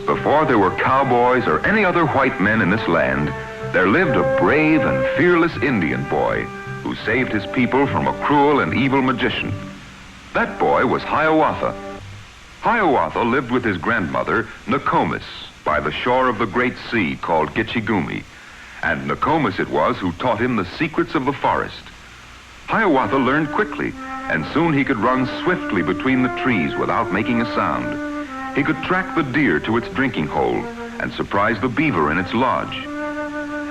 Before there were cowboys or any other white men in this land, there lived a brave and fearless Indian boy who saved his people from a cruel and evil magician. That boy was Hiawatha. Hiawatha lived with his grandmother, Nokomis, by the shore of the great sea called Gitchigumi, and Nokomis it was who taught him the secrets of the forest. Hiawatha learned quickly, and soon he could run swiftly between the trees without making a sound. He could track the deer to its drinking hole and surprise the beaver in its lodge.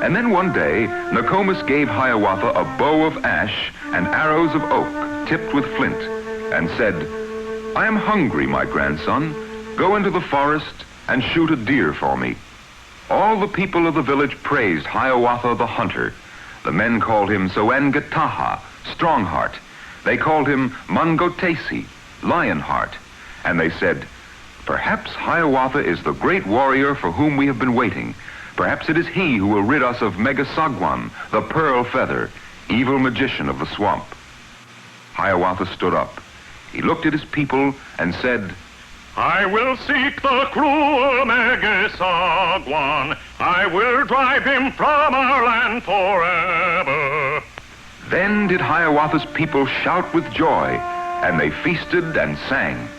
And then one day, Nokomis gave Hiawatha a bow of ash and arrows of oak tipped with flint and said, "I am hungry, my grandson. Go into the forest and shoot a deer for me." All the people of the village praised Hiawatha the hunter. The men called him Soengataha, Strongheart. They called him Mangotesi, Lionheart. And they said, "Perhaps Hiawatha is the great warrior for whom we have been waiting. Perhaps it is he who will rid us of Megasagwan, the pearl feather, evil magician of the swamp." Hiawatha stood up. He looked at his people and said, "I will seek the cruel Megasagwan. I will drive him from our land forever." Then did Hiawatha's people shout with joy, and they feasted and sang.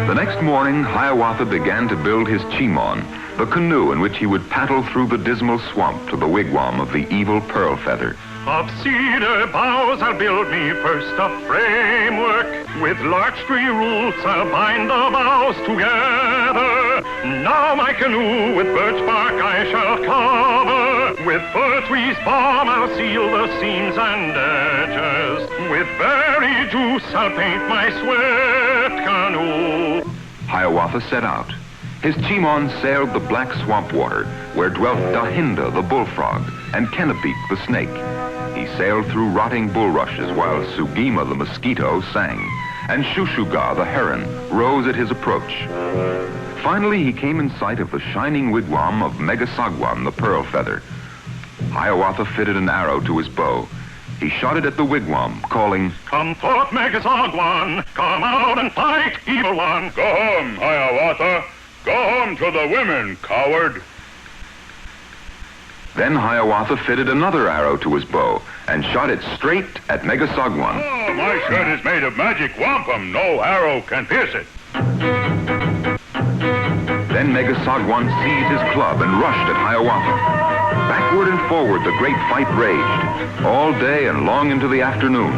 The next morning, Hiawatha began to build his chimon, the canoe in which he would paddle through the dismal swamp to the wigwam of the evil pearl feather. "Of cedar boughs I'll build me first a framework. With larch tree roots I'll bind the boughs together. Now my canoe with birch bark I shall cover. With fir trees balm I'll seal the seams and edges. With berry juice I'll paint my swift canoe." Hiawatha set out. His chimon sailed the black swamp water, where dwelt Dahinda the bullfrog and Kennebeek the snake. He sailed through rotting bulrushes while Sugima the mosquito sang, and Shushuga the heron rose at his approach. Finally, he came in sight of the shining wigwam of Megasagwan the pearl feather. Hiawatha fitted an arrow to his bow. He shot it at the wigwam, calling, "Come forth, Megasagwan! Come out and fight, evil one!" "Go home, Hiawatha! Go home to the women, coward!" Then Hiawatha fitted another arrow to his bow and shot it straight at Megasagwan. "Oh, my shirt is made of magic wampum. No arrow can pierce it." Then Megasagwan seized his club and rushed at Hiawatha. Backward and forward the great fight raged, all day and long into the afternoon.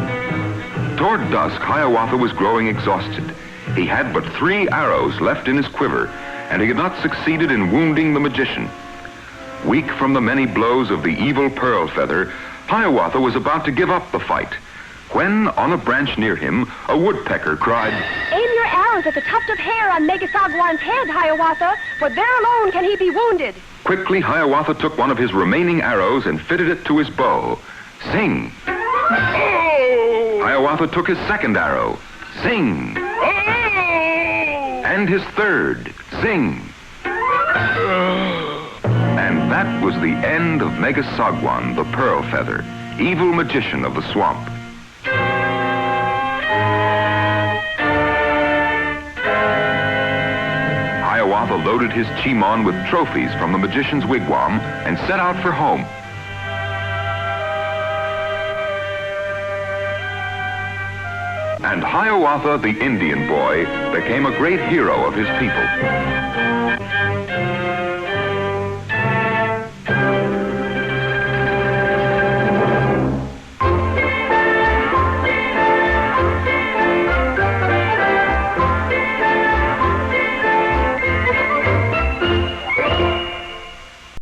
Toward dusk, Hiawatha was growing exhausted. He had but 3 arrows left in his quiver, and he had not succeeded in wounding the magician. Weak from the many blows of the evil pearl feather, Hiawatha was about to give up the fight, when, on a branch near him, a woodpecker cried, "Aim your arrows at the tuft of hair on Megasagwan's head, Hiawatha, for there alone can he be wounded." Quickly, Hiawatha took one of his remaining arrows and fitted it to his bow. Sing! Oh! Hiawatha took his second arrow. Sing! Oh! And his third. Sing! And that was the end of Megasagwan, the pearl feather, evil magician of the swamp. Hiawatha loaded his chimon with trophies from the magician's wigwam and set out for home. And Hiawatha, the Indian boy, became a great hero of his people.